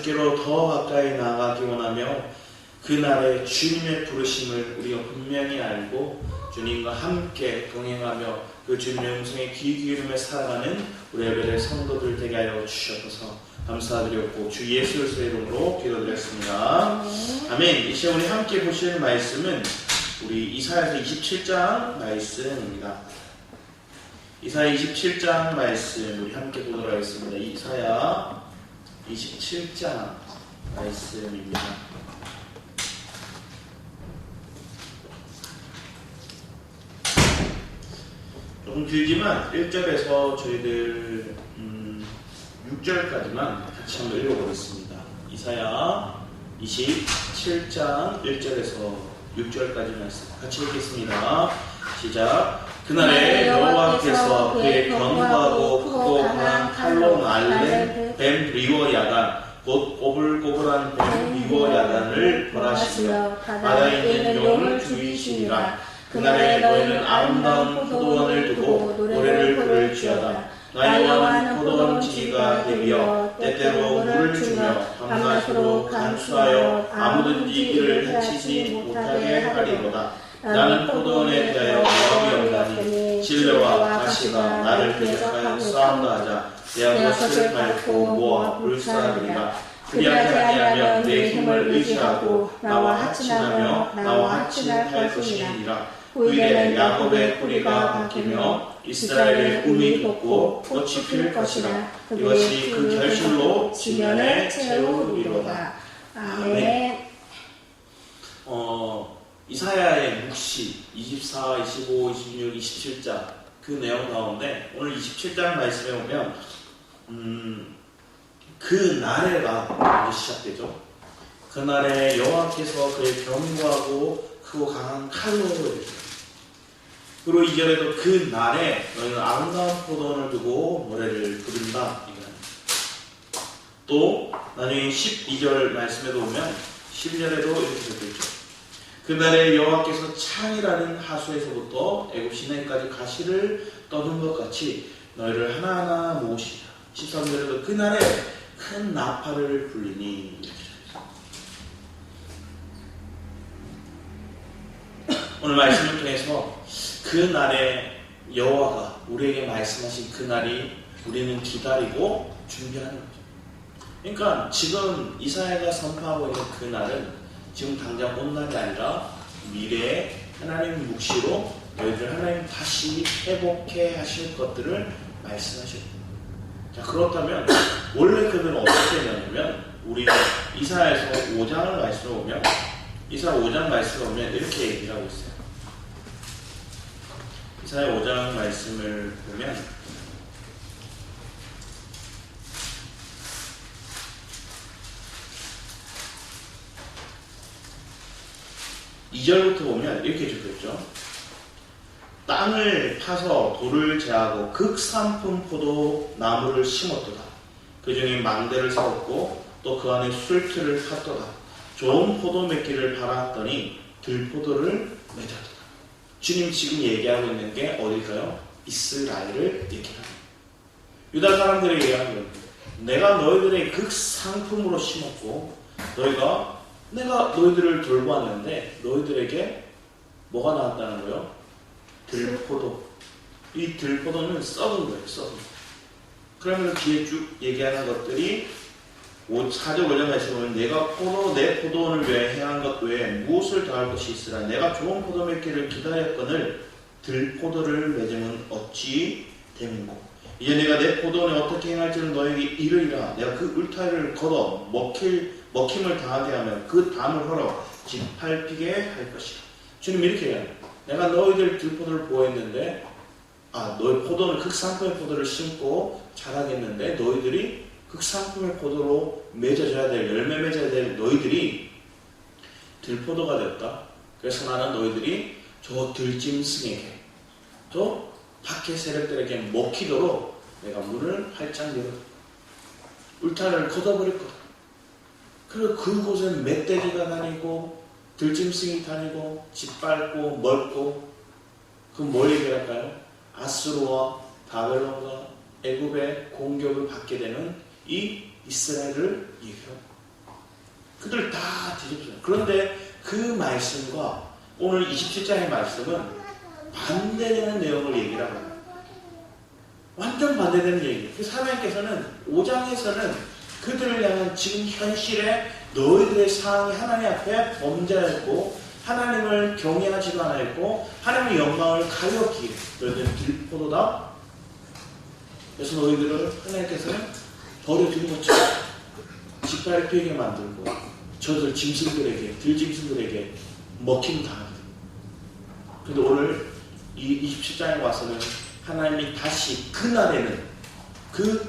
주께로 더 가까이 나아가기 원하며 그날의 주님의 부르심을 우리가 분명히 알고 주님과 함께 동행하며 그 주님의 음성에 귀 기울이며 살아가는 우리 예배의 성도들 되게 하여 주셔서 감사드렸고 주 예수 그리스도의 이름으로 기도드렸습니다. 아멘. 이제 우리 함께 보실 말씀은 우리 이사야서 27장 말씀입니다. 이사야 27장 말씀 우리 함께 보도록 하겠습니다. 이사야 27장 말씀입니다. 조금 길지만 1절에서 저희들 6절까지만 같이 한번 읽어보겠습니다. 이사야 27장 1절에서 6절까지 말씀 같이 읽겠습니다. 시작. 그날에 여호와께서 그의 견고하고 크고 강한 칼로 날랜 뱀 리워 야단 곧 꼬불꼬불한 뱀 리워 야단을 벌하시며 바다에 있는 용을 죽이시리라. 그날에 너희는 아름다운 포도원을 두고 노래를 부를지어다. 나의 여호와는 포도원 지기가 되며 때때로 물을 주며 밤낮으로 간수하여 아무든지 이를 해치지 못하게 하리로다. 나는 포도원에 대하여 마음이 없나니 진레와 가시가 나를 대적하여 싸움도 하자. 내가 것을 밟고 모아 불사하리라. 그리하지 아니하면 내 힘을 의지하고 나와 하친하며 나와 하친할 것이니라. 후일에 야곱의 뿌리가 바뀌며 이스라엘의 꿈이 돋고 꽃이 필 것이라. 이것이 그 결실로 지면에 채우리로다. 아멘. 이사야의 묵시 24, 25, 26, 27장 그 내용 가운데 오늘 27장 말씀에 보면 그 날에가 먼저 시작되죠. 그 날에 여호와께서 그의 견고하고 크고 강한 칼로 그리고 2절에도 그 날에 너희는 아름다운 포도원을 두고 노래를 부른다. 또 나중에 12절 말씀에도 보면 12절에도 이렇게 적혀있죠. 그날에 여호와께서 창이라는 하수에서부터 애굽 시내까지 가시를 떠는 것 같이 너희를 하나하나 모으시리라. 13절에도 그날에 큰 나팔을 불리니. 오늘 말씀을 통해서 그 날에 여호와가 우리에게 말씀하신 그 날이 우리는 기다리고 준비하는 거죠. 그러니까 지금 이사야가 선포하고 있는 그 날은 지금 당장 온 날이 아니라 미래에 하나님 묵시로 너희들 하나님 다시 회복해 하실 것들을 말씀하셨습니다. 자, 그렇다면 원래 그들은 어떻게 되냐면 우리가 이사야에서 5장을 말씀을 보면 이사야 5장 말씀을 보면 이렇게 얘기를 하고 있어요. 이사야 5장 말씀을 보면 2절부터 보면 이렇게 적혀있죠. 땅을 파서 돌을 제하고 극산품 포도 나무를 심었도다. 그 중에 망대를 세웠고 또 그 안에 술틀을 팠도다. 좋은 포도 맺기를 바랐더니 들포도를 맺었도다. 주님 지금 얘기하고 있는 게 어딜까요? 이스라엘을 얘기합니다. 유다 사람들에게 얘기하는 겁니다. 내가 너희들의 극상품으로 심었고 내가 너희들을 돌보았는데 너희들에게 뭐가 나왔다는 거예요? 들포도. 이 들포도는 썩은 거예요. 썩은 거. 그러면 뒤에 쭉 얘기하는 것들이 4절 5절 말씀 보면 내가 내 포도원을 위해 행한 것 외에 무엇을 더할 것이 있으라. 내가 좋은 포도 맺기를 기다렸거늘 들포도를 맺으면 어찌 됨인고. 이제 내가 내 포도원에 어떻게 행할지는 너에게 이르리라. 내가 그 울타리를 걷어 먹힘을 당하게 하면 그 담을 헐어 짓밟히게 할 것이다. 주님 이렇게 얘기합니다. 내가 너희들 들포도를 보호했는데 너희 포도는 극상품의 포도를 심고 자라겠는데 너희들이 극상품의 포도로 맺어져야 될 열매 맺어야 될 너희들이 들포도가 되었다. 그래서 나는 너희들이 저 들짐승에게 저 밖의 세력들에게 먹히도록 내가 문을 활짝 열어 울타리를 걷어버릴 거다. 그리고 그곳은 멧돼지가 다니고 들짐승이 다니고 짓밟고 멀고 그건 뭘 얘기할까요? 아수르와 바벨론과 애굽의 공격을 받게 되는 이 이스라엘을 얘기합니다. 그들 다 뒤집어져요. 그런데 그 말씀과 오늘 27장의 말씀은 반대되는 내용을 얘기를 하거든요. 완전 반대되는 얘기예요. 그래서 하나님께서는 5장에서는 그들을 향한 지금 현실에 너희들의 상황이 하나님 앞에 범죄하였고 하나님을 경외하지도 않았고 하나님의 영광을 가렸기에 너희들은 들포도다. 그래서 너희들을 하나님께서는 버려두는 것처럼 직발을 피하게 만들고 저들 짐승들에게 들짐승들에게 먹힘 당하게 됩니다. 그런데 오늘 이 27장에 와서는 하나님이 다시 그날에는 그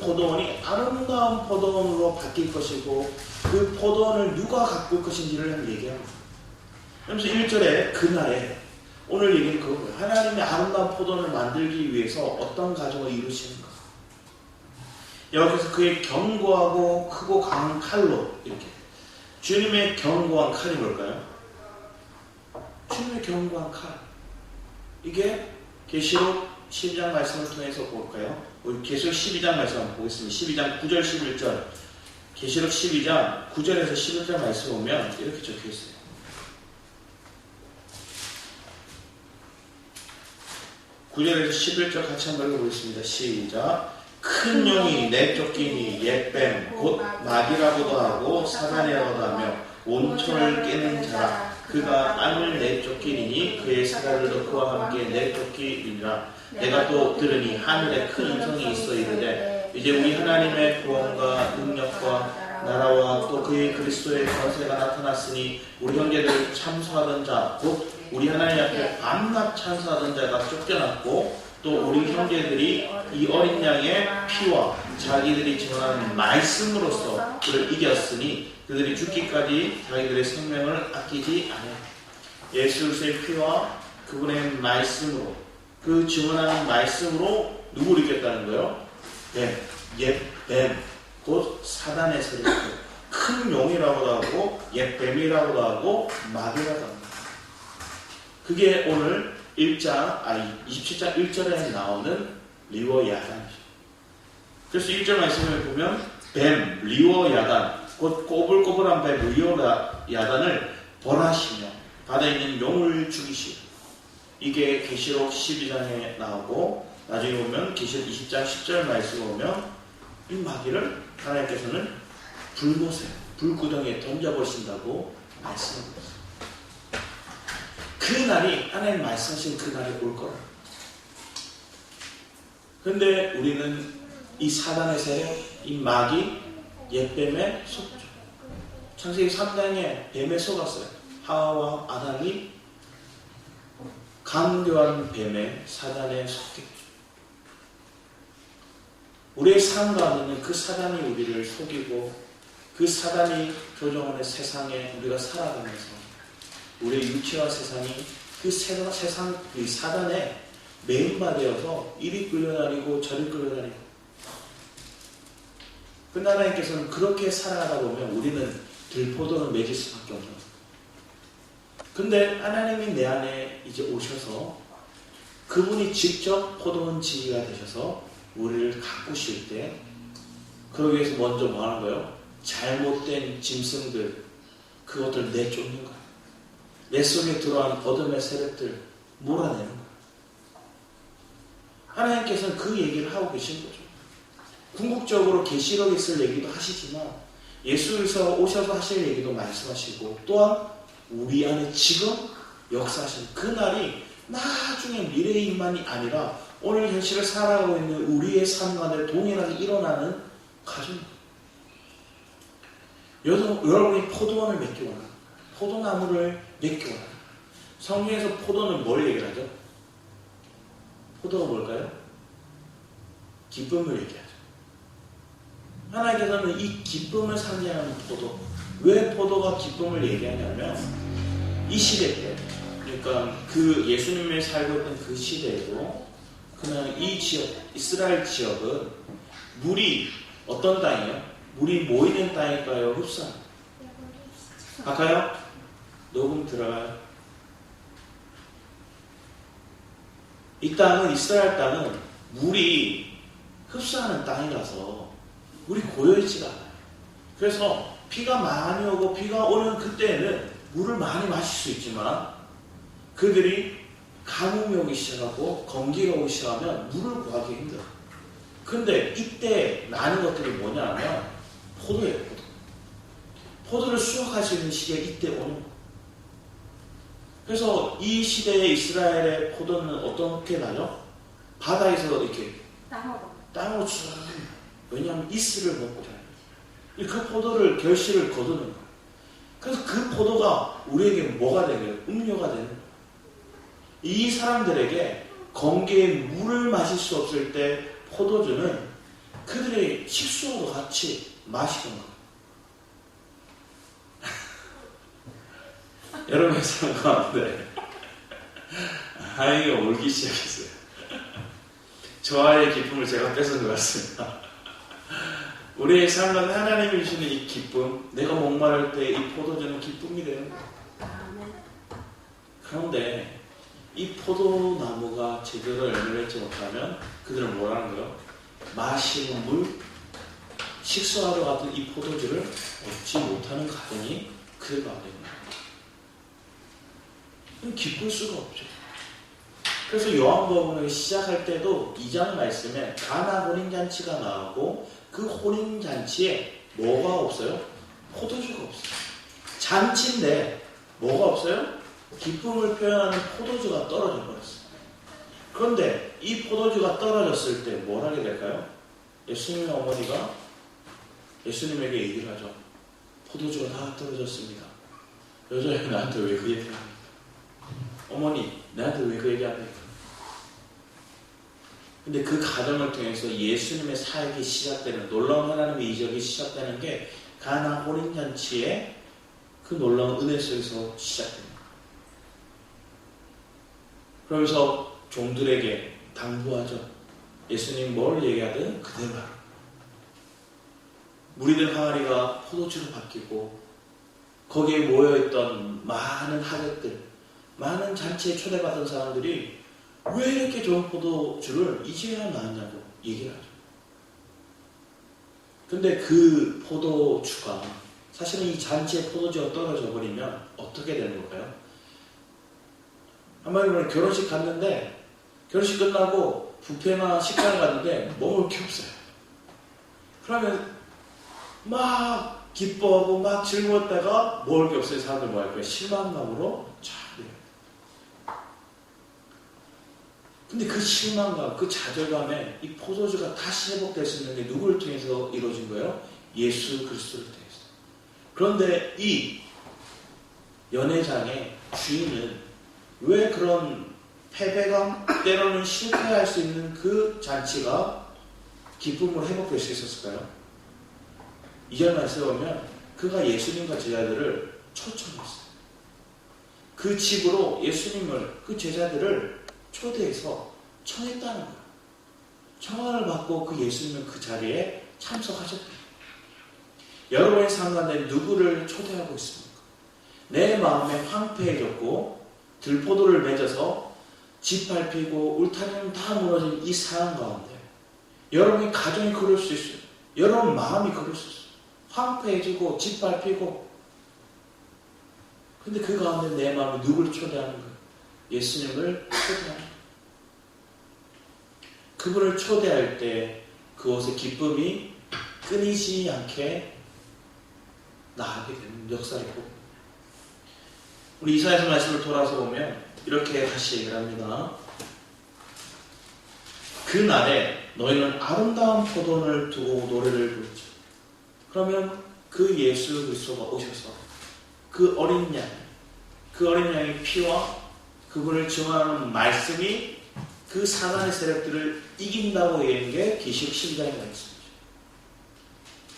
포도원이 아름다운 포도원으로 바뀔 것이고 그 포도원을 누가 가꿀 것인지를 얘기합니다. 그래서 1절에 그날에 오늘 얘기는 그거예요. 하나님의 아름다운 포도원을 만들기 위해서 어떤 가정을 이루시는가. 여기서 그의 견고하고 크고 강한 칼로 이렇게 주님의 견고한 칼이 뭘까요? 주님의 견고한 칼. 이게 계시록 12장 말씀을 통해서 볼까요? 우리 계시록 12장 말씀 한번 보겠습니다. 12장 9절 11절 계시록 12장 9절에서 11절 말씀 보면 이렇게 적혀있어요. (9절에서 11절) 같이 한번 읽어보겠습니다. 시작. 큰 용이 내쫓기니 옛뱀 곧 마귀라고도 하고 사단이라고도 하며 온천을 깨는 자라. 그가 땅을 내쫓기니 그의 사자들도 그와 함께 내쫓기리라. 내가 또 들으니 하늘에 큰 음성이 있어 이르되 이제 우리 하나님의 구원과 능력과 나라와 또 그의 그리스도의 권세가 나타났으니 우리 형제들 참소하던 자 곧 우리 하나님 앞에 밤낮 찬송하던 자가 쫓겨났고 또 우리 형제들이 이 어린 양의 피와 자기들이 전하는 말씀으로써 그를 이겼으니 그들이 죽기까지 자기들의 생명을 아끼지 않아요. 예수 그리스도의 피와 그분의 말씀으로 그 증언하는 말씀으로 누구를 이겼다는 거예요? 옛뱀 곧 사단의 세력 큰 용이라고도 하고 옛뱀이라고도 하고 마귀라고도 합니다. 그게 오늘 27장 1절에 나오는 리워 야단이죠. 그래서 1절 말씀을 보면 뱀, 리워 야단, 곧 꼬불꼬불한 뱀, 리워 야단을 벌하시며 바다에 있는 용을 죽이시고 이게 계시록 12장에 나오고 나중에 보면 계시록 20장 10절 말씀을 보면 이 마귀를 하나님께서는 불못에 불구덩이에 던져버리신다고 말씀하고 있어요. 그 날이 하나님 말씀하신 그 날이 올 거라. 그런데 우리는 이 사단의 세력, 이 마귀, 옛뱀에 속죠. 창세기 3장에 뱀에 속았어요. 하와와 아담이 강교한 뱀에 사단에 속겠죠. 우리의 삶 가운데는 그 사단이 우리를 속이고 그 사단이 조종하는 세상에 우리가 살아가면서 우리의 육체와 세상이 그 세상, 그 사단에 메인바되어서 이리 끌려다니고 저리 끌려다니고 그 하나님께서는 그렇게 살아가다 보면 우리는 들포도를 맺을 수밖에 없는 거예요. 근데 하나님이 내 안에 이제 오셔서 그분이 직접 포도원 지기가 되셔서 우리를 가꾸실 때 그러기 위해서 먼저 뭐 하는 거예요? 잘못된 짐승들 그것들 내쫓는 거예요. 내 속에 들어온 어둠의 세력들 몰아내는 거예요. 하나님께서는 그 얘기를 하고 계신 거죠. 궁극적으로 계시록에 있을 얘기도 하시지만 예수 그리스도가 오셔서 하실 얘기도 말씀하시고 또한 우리 안에 지금 역사하신 그날이 나중에 미래의만이 아니라 오늘 현실을 살아가고 있는 우리의 삶 가운데 동일하게 일어나는 과정입니다. 여러분이 포도원을 맺기 원합니다. 포도나무를 맺기 원합니다. 성경에서 포도는 뭘 얘기하죠? 포도가 뭘까요? 기쁨을 얘기하죠. 하나님께서는 이 기쁨을 상징하는 포도. 왜 포도가 기쁨을 얘기하냐면 이 시대 때 그러니까 그 예수님이 살고 있던 그 시대에도 그냥 이 지역 이스라엘 지역은 물이 어떤 땅이에요? 물이 모이는 땅일까요? 흡수하는 갈까요? 녹음 들어가요. 이 땅은 이스라엘 땅은 물이 흡수하는 땅이라서 물이 고여있지가 않아요. 그래서 비가 많이 오고 비가 오는 그때에는 물을 많이 마실 수 있지만 그들이 가뭄이 오기 시작하고 건기가 오기 시작하면 물을 구하기 힘들어. 근데 이때 나는 것들이 뭐냐면 포도예요. 포도를 수확할 수 있는 시기에 이때 오는 거예요. 그래서 이 시대에 이스라엘의 포도는 어떻게 나죠? 바다에서 이렇게 땅으로 쭉. 왜냐하면 이슬을 먹고 자요. 그 포도를 결실을 거두는 거예요. 그래서 그 포도가 우리에게 뭐가 되는 거예요? 음료가 되는 거예요. 이 사람들에게 건기에 물을 마실 수 없을 때 포도주는 그들의 식수와도 같이 마시는 거예요. 여러분의 삶 가운데 아이가 울기 시작했어요. 저와의 기쁨을 제가 뺏은 것 같습니다. 우리의 삶 가운데 하나님이 주시는 이 기쁨, 내가 목마를 때 이 포도주는 기쁨이 되는 거예요. 그런데 이 포도나무가 제대로 열매를 맺지 못하면 그들은 뭐라는 거예요? 마시는 물, 식수하러 같은 이 포도주를 얻지 못하는 가정이 그들 가운데 있는 거예요. 기쁠 수가 없죠. 그래서 요한복음을 시작할 때도 2장 말씀에 가나 혼인잔치가 나오고 그 혼인잔치에 뭐가 없어요? 포도주가 없어요. 잔치인데 뭐가 없어요? 기쁨을 표현하는 포도주가 떨어져 버렸어요. 그런데 이 포도주가 떨어졌을 때 뭘 하게 될까요? 예수님의 어머니가 예수님에게 얘기를 하죠. 포도주가 다 떨어졌습니다. 여자애 나한테 왜 그 얘기를 합니까? 어머니 나한테 왜 그 얘기 안 합니까? 근데 그 과정을 통해서 예수님의 사역이 시작되는, 놀라운 하나님의 이적이 시작되는 게 가나 혼인잔치의 그 놀라운 은혜 속에서 시작됩니다. 그러면서 종들에게 당부하죠. 예수님 뭘 얘기하든 그대로 하라. 무리들 항아리가 포도주로 바뀌고 거기에 모여있던 많은 하객들, 많은 잔치에 초대받은 사람들이 왜 이렇게 좋은 포도주를 이제야 나왔냐고 얘기를 하죠. 근데 그 포도주가 사실은 이 잔치에 포도주가 떨어져 버리면 어떻게 되는 걸까요? 한마디로 결혼식 갔는데 결혼식 끝나고 뷔페나 식당을 갔는데 먹을 게 없어요. 그러면 막 기뻐하고 막 즐거웠다가 먹을 게 없어요. 사람들 뭐 할 거예요? 실망감으로 쫙 돼요. 근데 그 실망감, 그 좌절감에 이 포도주가 다시 회복될 수 있는 게 누구를 통해서 이루어진 거예요? 예수 그리스도를 통해서. 그런데 이 연회장의 주인은 왜 그런 패배감, 때로는 실패할 수 있는 그 잔치가 기쁨으로 회복될 수 있었을까요? 2절 말씀에 보면 그가 예수님과 제자들을 초청했어요. 그 집으로 예수님을, 그 제자들을 초대해서 청했다는 거예요. 청원을 받고 그 예수님은 그 자리에 참석하셨대요. 여러분의 삶 가운데 누구를 초대하고 있습니까? 내 마음에 황폐해졌고 들포도를 맺어서 짓밟히고 울타리는 다 무너진 이 상황 가운데 여러분의 가정이 그럴 수 있어요. 여러분 마음이 그럴 수 있어요. 황폐해지고 짓밟히고. 근데 그 가운데 내 마음이 누구를 초대하는 거예요? 예수님을 초대하는 거예요. 그분을 초대할 때 그곳에 기쁨이 끊이지 않게 나가게 되는 역사이고, 우리 이사야서 말씀을 돌아서 보면 이렇게 다시 얘기를 합니다. 그날에 너희는 아름다운 포도를 두고 노래를 부르죠. 그러면 그 예수 그리스도가 오셔서 그 어린 양, 그 어린 양의 피와 그분을 증언하는 말씀이 그 사단의 세력들을 이긴다고 얘기한 게 계시록 12장에 나와 있습니다.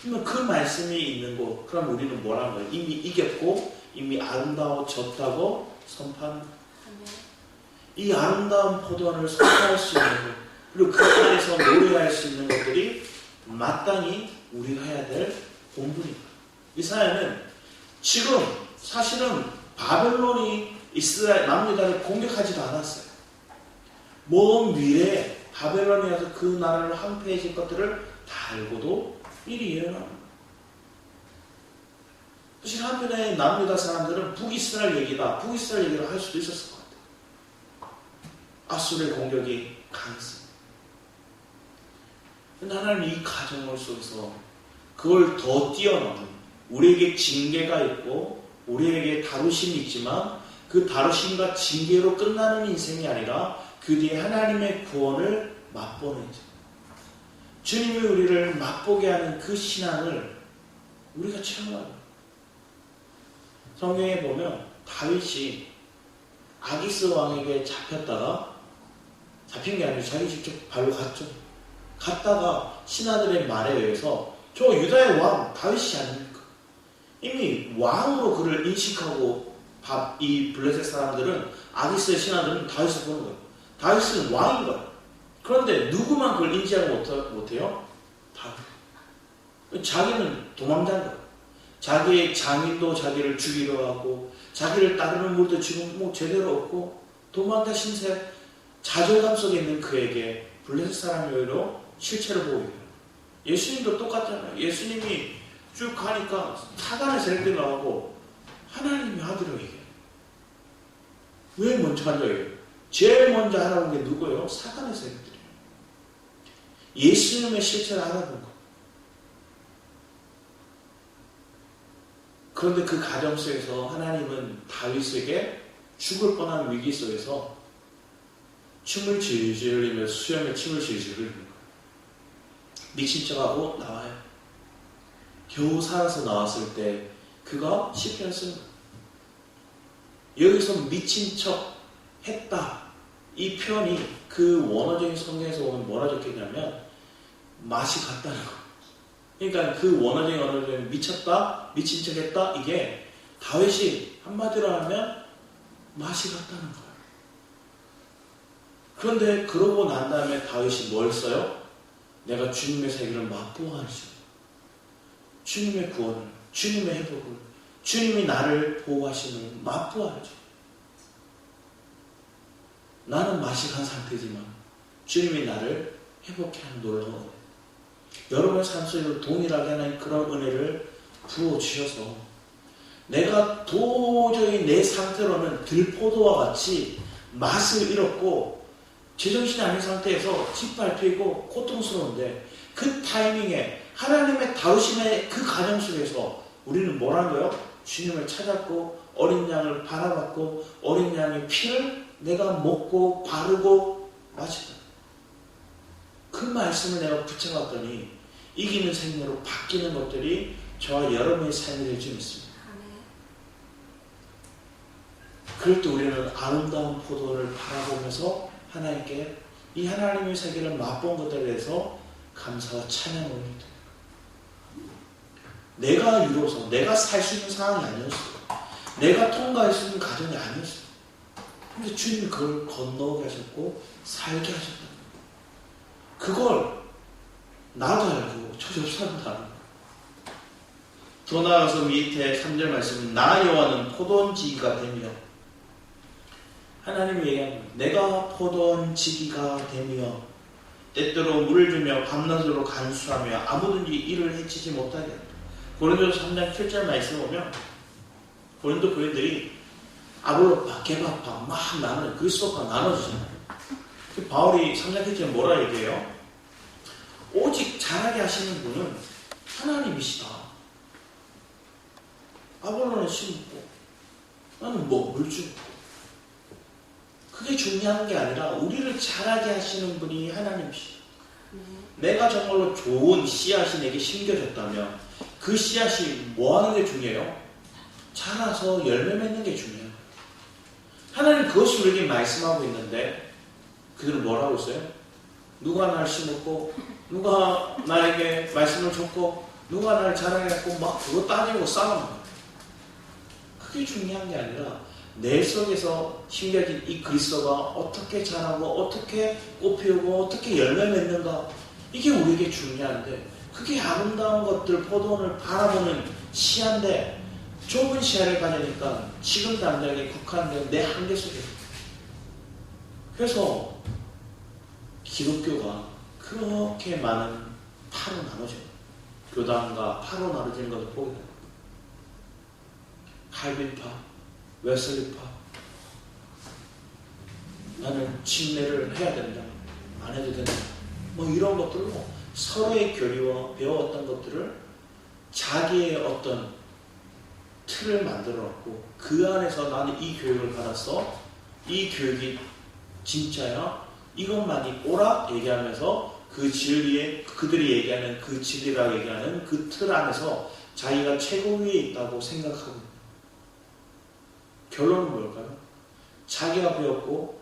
그러면 그 말씀이 있는 곳, 그럼 우리는 뭐라는 거예요? 이미 이겼고 이미 아름다워졌다고 선포합니다. 이 아름다운 포도원을 선포할 수 있는 것, 그리고 그 안에서 노래할 수 있는 것들이 마땅히 우리가 해야 될 본분입니다. 이 사회는 지금 사실은 바벨론이 이스라엘 남유다를 공격하지도 않았어요. 먼 미래에 바벨론이 와서 그 나라를 황폐해질 것들을 다 알고도 미리 예언합니다. 사실 한편에 남유다 사람들은 북이스라엘 얘기다, 북이스라엘 얘기를 할 수도 있었을 것 같아요. 아수르의 공격이 강했습니다. 근데 하나님 이 가정을 속에서 그걸 더 뛰어넘는, 우리에게 징계가 있고 우리에게 다루심이 있지만 그 다루심과 징계로 끝나는 인생이 아니라 그 뒤에 하나님의 구원을 맛보는 것. 주님이 우리를 맛보게 하는 그 신앙을 우리가 체험하는. 성경에 보면 다윗이 아기스 왕에게 잡혔다가, 잡힌 게 아니고 자기 직접 발로 갔죠. 갔다가 신하들의 말에 의해서 저 유다의 왕 다윗이 아닙니까? 이미 왕으로 그를 인식하고 이 블레셋 사람들은, 아기스의 신하들은 다윗을 보는 거예요. 다윗은 왕인 거예요. 그런데 누구만 그걸 인지하지 못해요? 다윗. 자기는 도망간 거예요. 자기의 장인도 자기를 죽이려 하고 자기를 따르는 물도 지금 뭐 제대로 없고 도망가 신세, 좌절감 속에 있는 그에게 블레셋 사람이 오히려 실체를 보이게 돼요. 예수님도 똑같잖아요. 예수님이 쭉 가니까 사단의 세력들이 나오고 하나님의 아들에게 왜 먼저 앉아요? 제일 먼저 알아본 게 누구예요? 사단의 세력들이에요. 예수님의 실체를 알아본 거예요. 그런데 그 가정 속에서 하나님은 다윗에게 죽을 뻔한 위기 속에서 춤을 질질 흘리며 수염에 침을 질질 흘리는 거예요. 미친 척하고 나와요. 겨우 살아서 나왔을 때 그가 시편을 쓴 거예요. 여기서 미친 척 했다, 이 표현이 그 원어적인 성경에서 보면 뭐라 적혀있냐면 맛이 같다는 거예요. 그러니까 그 원어적인 언어로 미쳤다, 미친 척 했다, 이게 다윗이 한마디로 하면 맛이 같다는 거예요. 그런데 그러고 난 다음에 다윗이 뭘 써요? 내가 주님의 세계를 맛보아하죠. 주님의 구원을, 주님의 회복을, 주님이 나를 보호하시는 맛보아하죠. 나는 맛이 간 상태지만 주님이 나를 회복해 하는 놀라운 은혜. 여러분의 삶 속에서 동일하게 하는 그런 은혜를 부어주셔서 내가 도저히 내 상태로는 들포도와 같이 맛을 잃었고 제정신이 아닌 상태에서 짓밟히고 고통스러운데 그 타이밍에 하나님의 다루심의 그 과정 속에서 우리는 뭘 한 거예요? 주님을 찾았고 어린 양을 바라봤고 어린 양의 피를 내가 먹고 바르고 마셨다. 그 말씀을 내가 붙여봤더니 이기는 생명으로 바뀌는 것들이 저와 여러분의 삶이 될 줄 믿습니다. 그럴 때 우리는 아름다운 포도를 바라보면서 하나님께 이 하나님의 세계를 맛본 것들에 대해서 감사와 찬양을 올립니다. 내가 이루어서 내가 살 수 있는 상황이 아니었어요. 내가 통과할 수 있는 가정이 아니었어요. 근데 주님이 그걸 건너게 하셨고 살게 하셨다. 그걸 나도 알고 저 옆 사람도 알고. 더 나아가서 밑에 3절 말씀은 나 여호와는 포도원지기가 되며, 하나님이 얘기합니다. 내가 포도원지기가 되며 때때로 물을 주며 밤낮으로 간수하며 아무든지 이를 해치지 못하게 한다. 고린도서 3장 7절 말씀 보면 고린도 교인들이 아볼로파, 게바파 막 나눠, 그리스도파 나눠주잖아요. 바울이 3장 7절에 뭐라 얘기해요? 오직 잘하게 하시는 분은 하나님이시다. 아볼로는 심고 나는 물 주고. 그게 중요한 게 아니라 우리를 잘하게 하시는 분이 하나님이시다. 내가 정말로 좋은 씨앗이 내게 심겨졌다면 그 씨앗이 뭐 하는 게 중요해요? 자라서 열매 맺는 게 중요해요. 하나님 그것을 우리에게 말씀하고 있는데 그들은 뭘 하고 있어요? 누가 날 심었고 누가 나에게 말씀을 줬고 누가 날 자라게 했고 막 그거 따지고 싸우는 거예요. 그게 중요한 게 아니라 내 속에서 심겨진 이 그리스도가 어떻게 자라고 어떻게 꽃피우고 어떻게 열매 맺는가, 이게 우리에게 중요한데 그게 아름다운 것들 포도원을 바라보는 시야인데 좁은 시야를 가지니까 지금 당장에 국한된 내 한계 속에. 그래서 기독교가 그렇게 많은 파로 나눠져요. 교단과 파로 나눠지는 것을 보게 됩니다. 칼빈파, 웨슬리파, 나는 침례를 해야 된다, 안 해도 된다, 뭐 이런 것들로 서로의 교리와 배워왔던 것들을 자기의 어떤 틀을 만들어놨고, 그 안에서 나는 이 교육을 받았어, 이 교육이 진짜야, 이것만이 옳아 얘기하면서 그 진리에, 그들이 얘기하는 그 진리라고 얘기하는 그 틀 안에서 자기가 최고 위에 있다고 생각하고, 결론은 뭘까요? 자기가 배웠고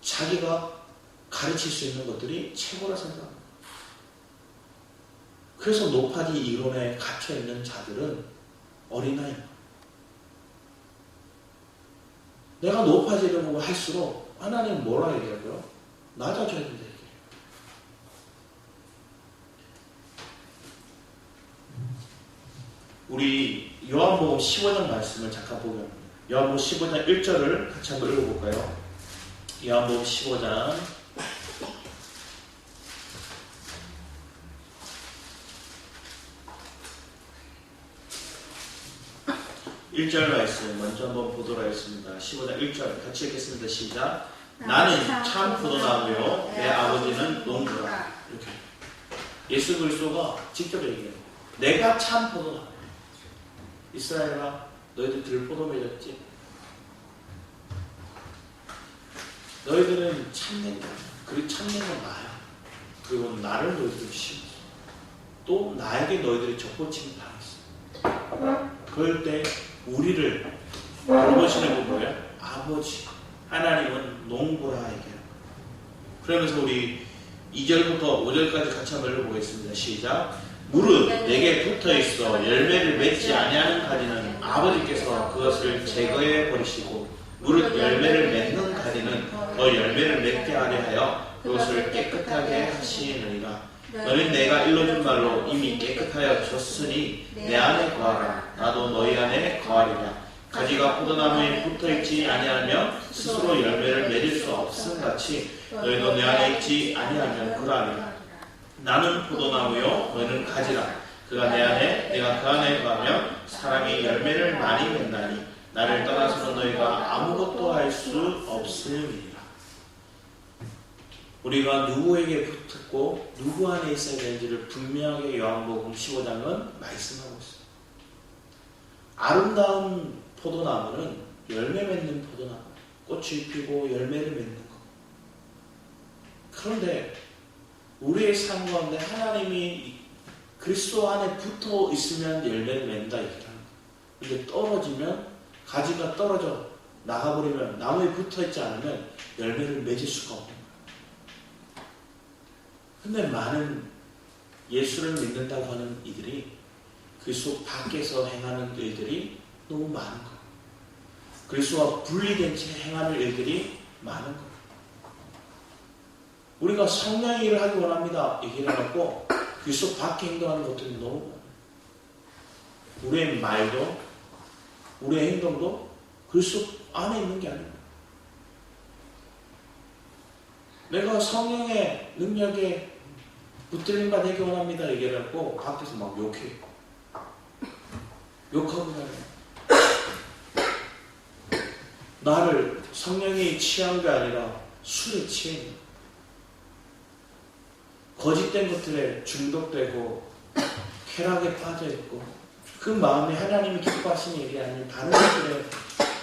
자기가 가르칠 수 있는 것들이 최고라 생각합니다. 그래서 높아지 이론에 갇혀있는 자들은 어린아이입니다. 내가 높아지려고 할수록 하나님은 뭐라 얘기하고요? 낮아져야 된다 얘기해요. 우리 요한복음 15장 말씀을 잠깐 보면, 요한복음 15장 1절을 같이 한번 읽어볼까요? 요한복음 15장 1절 말씀 먼저 한번 보도록 하겠습니다. 15장 1절 같이 읽겠습니다. 시작. 나는 참 포도나무요 내 아버지는 농부라. 이렇게 예수 그리스도가 직접 얘기해요. 내가 참 포도나무. 이스라엘아, 너희들 들포도 맺었지? 너희들은 참된 거야. 그리고 참된 건 나야. 그리고 나를 너희들이 심었어. 또 나에게 너희들이 적고침을 당했어. 그럴 때 우리를 돌보시는 분 뭐예요? 아버지. 하나님은 농부라 얘기해요. 그러면서 우리 2절부터 5절까지 같이 한번 읽어보겠습니다. 시작. 무릇 내게 붙어있어 열매를 맺지 아니하는 가지는 아버지께서 그것을 제거해 버리시고, 무릇 열매를 맺는 가지는 더 열매를 맺게 하려 하여 그것을 깨끗하게 하시느니라. 너는 내가 일러준 말로 이미 깨끗하여 졌으니 내 안에 거하라. 나도 너희 안에 거하리라. 가지가 포도나무에 붙어있지 아니하면 스스로 열매를 맺을 수 없음 같이 너희도 내 안에 있지 아니하면 그러하리라. 나는 포도나무요 너희는 가지라. 그가 내 안에 내가 그 안에 거하면 사람이 열매를 많이 맺나니 나를 떠나서는 너희가 아무것도 할 수 없음이니라. 우리가 누구에게 붙었고 누구 안에 있어야 되는지를 분명하게 요한복음 15장은 말씀하고 있어요. 아름다운 포도나무는 열매 맺는 포도나무, 꽃이 피고 열매를 맺는 것. 그런데 우리의 삶 가운데 하나님이 그리스도 안에 붙어 있으면 열매를 맺는다 이렇게 하는 거예요. 근데 떨어지면, 가지가 떨어져 나가버리면, 나무에 붙어 있지 않으면 열매를 맺을 수가 없는 거예요. 근데 많은 예수를 믿는다고 하는 이들이 그리스도 밖에서 행하는 일들이 너무 많은 거예요. 그리스도와 분리된 채 행하는 일들이 많은 거예요. 우리가 성령의 일을 하기 원합니다 얘기를 해놓고 그리스도 밖에 행동하는 것들이 너무 많아요. 우리의 말도 우리의 행동도 그리스도 안에 있는 게 아니에요. 내가 성령의 능력에 붙들림과 되기 원합니다 얘기를 하고 밖에서 막 욕해요. 욕하고 다녀요. 나를 성령이 취한 게 아니라 술에 취해 있는, 거짓된 것들에 중독되고 쾌락에 빠져있고, 그 마음에 하나님이 기뻐하시는 일이 아닌 다른 것들에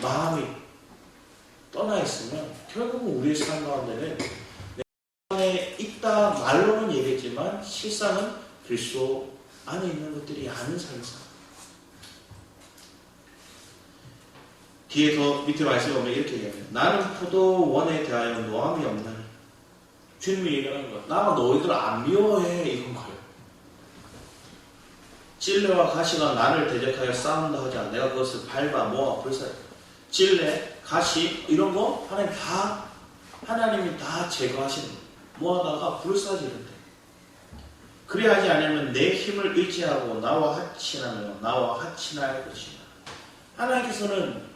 마음이 떠나있으면 결국은 우리의 삶 가운데는 내 안에 있다 말로는 얘기했지만 실상은 그리스도 안에 있는 것들이 아닌 삶이 살아요. 뒤에 더 밑에 말씀에 보면 이렇게 얘기합니다. 나는 포도원에 대하여 노함이 없나니. 주님이 얘기하는 거야. 나가 너희들 안 미워해 이건 거예요. 찔레와 가시가 나를 대적하여 싸운다 하지 않아. 내가 그것을 밟아 모아 불사해. 찔레, 가시 이런 거 하나님이 다 제거하시는 거예요. 모아다가 불사지는데. 그래야 하지 않으면 내 힘을 의지하고 나와 하친하며 나와 하친할 것이다. 하나님께서는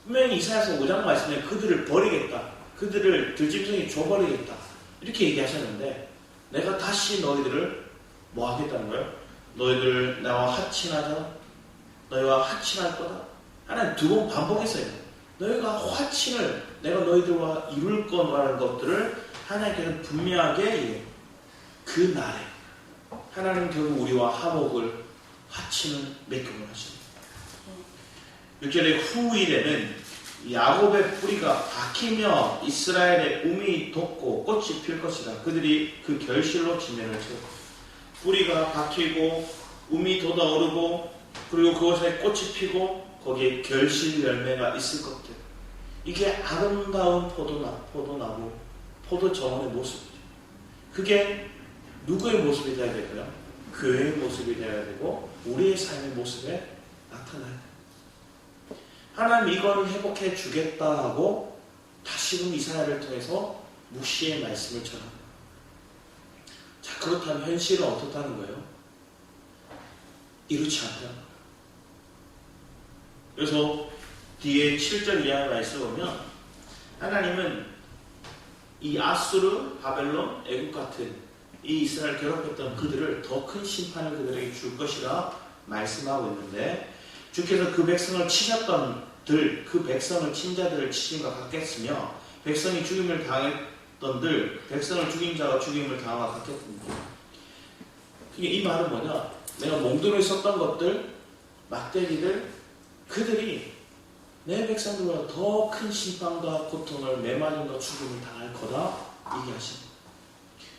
분명히 이사야서 5장 말씀에 그들을 버리겠다. 그들을 들짐승이 줘버리겠다. 이렇게 얘기하셨는데 내가 다시 너희들을 뭐 하겠다는 거예요? 너희들 나와 하친하자. 너희와 하친할 거다. 하나님 두 번 반복했어요. 너희가 화친을 내가 너희들과 이룰 거라는 것들을 하나님께서 분명하게 그 날에 하나님 결국 우리와 화목을 화친을 맺음을 하십니다. 6절의 후일에는 야곱의 뿌리가 박히며 이스라엘의 움이 돋고 꽃이 필 것이다. 그들이 그 결실로 지면을 채우고 뿌리가 박히고 움이 돋아오르고 그리고 그곳에 꽃이 피고 거기에 결실 열매가 있을 것 같아요. 이게 아름다운 포도나무, 포도 정원의 모습이죠. 그게 누구의 모습이 되어야 될까요? 교회의 모습이 되어야 되고 우리의 삶의 모습에 나타나요. 하나님 이거를 회복해 주겠다 하고 다시금 이사야를 통해서 무시의 말씀을 전합니다. 자, 그렇다면 현실은 어떻다는 거예요? 이렇지 않다는 거예요. 그래서 뒤에 7절 이하의 말씀을 보면 하나님은 이 아수르, 바벨론, 애국 같은 이 이스라엘 괴롭혔던 그들을 더 큰 심판을 그들에게 줄 것이라 말씀하고 있는데 주께서 그 백성을 치셨던 그 백성을 친 자들을 치심과 같겠으며 백성이 죽임을 당했던들 백성을 죽인 자가 죽임을 당하와 같겠습니다. 이 말은 뭐냐? 내가 몽둥이를 썼던 것들, 막대기들, 그들이 내 백성들보다 더 큰 심판과 고통을 매맞음과 죽임을 당할 거다 얘기하십니다.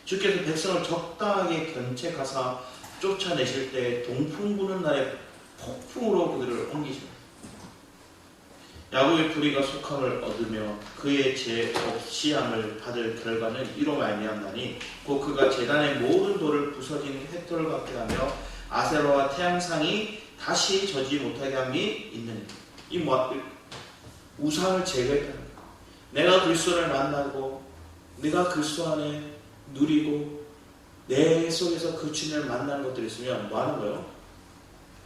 주께서 백성을 적당하게 견책하사 쫓아내실 때 동풍 부는 날에 폭풍으로 그들을 옮기십니다. 야곱의 불의가 속함을 얻으며 그의 죄 없이함을 받을 결과는 이로 말미암나니 곧 그가 제단의 모든 돌을 부서진 횃돌 같게 하며 아세라와 태양상이 다시 저지 못하게 함이 있느니 이 우상을 제거했다는 거예요. 내가 그리스도를 만나고 내가 그리스도 안에 누리고 내 속에서 그 주님을 만나는 것들이 있으면 뭐 하는 거예요?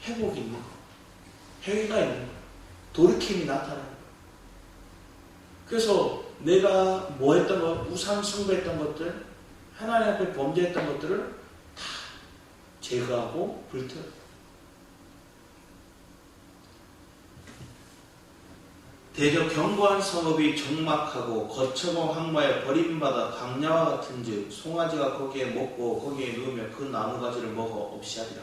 회복이 있는 거예요. 회개가 있는 거예요. 돌이킴이 나타나는 거예요. 그래서 내가 뭐 했던 것, 우상 숭배했던 것들, 하나님 앞에 범죄했던 것들을 다 제거하고 불태워요. 대저 견고한 성읍이 적막하고 거처고 항마에 버림받아 광야와 같은즉 송아지가 거기에 먹고 거기에 누우며 그 나무가지를 먹어 없이 하리라.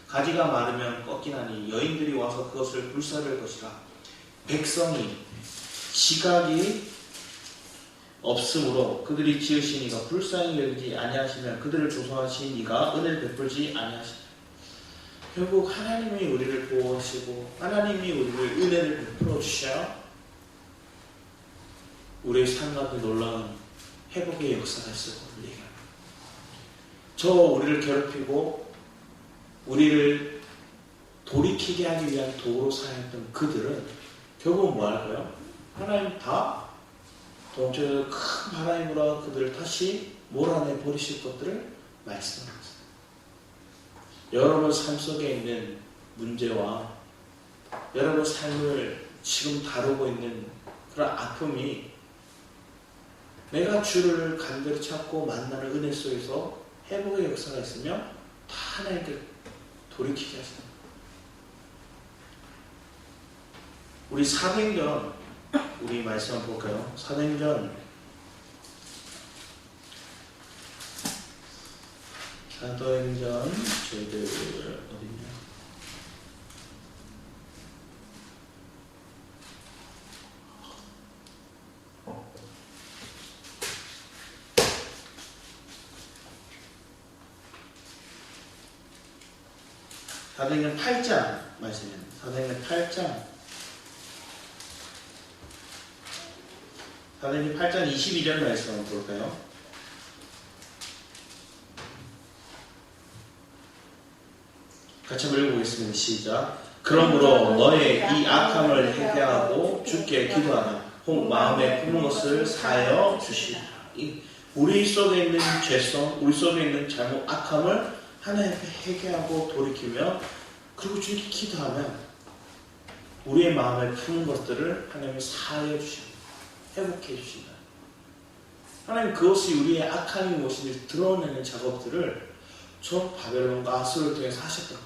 가지가 마르면 꺾이나니 여인들이 와서 그것을 불사를 것이라. 백성이 지각이 없으므로 그들이 지으신 이가 불쌍히 여기지 아니하시면 그들을 조성하신 이가 은혜를 베풀지 아니하시다. 결국 하나님이 우리를 보호하시고 하나님이 우리를 은혜를 베풀어 주셔야 우리의 삶 가운데 놀라운 회복의 역사가 있을 것을 얘기합니다. 저 우리를 괴롭히고 우리를 돌이키게 하기 위한 도구로 사용했던 그들은 결국 뭐 할까요? 하나님 다 동쪽에서 큰 바람으로 그들을 다시 몰아내 버리실 것들을 말씀합니다. 여러분 삶 속에 있는 문제와 여러분 삶을 지금 다루고 있는 그런 아픔이 내가 주를 간절히 찾고 만나는 은혜 속에서 회복의 역사가 있으면 다 하나님께 돌이키게 하십니다. 우리 사도행전 우리 말씀 한번 볼까요? 사도행전 저희들 어딨냐? 사도행전 8장 말씀입니다. 사도행전 8장 22절 말씀 한번 볼까요? 같이 한번 읽어보겠습니다. 시작. 그러므로 너의 이 악함을 회개하고 주께 기도하라. 혹 마음에 품은 것을 사하여 주시라. 우리 속에 있는 죄성, 우리 속에 있는 잘못, 악함을 하나님 앞에 회개하고 돌이키며 그리고 주님께 기도하면 우리의 마음에 품은 것들을 하나님이 사하여 주십니다. 회복해 주신다. 하나님 그것이 우리의 악함이 무엇인지 드러내는 작업들을 저 바벨론과 아수르를 통해서 하셨다.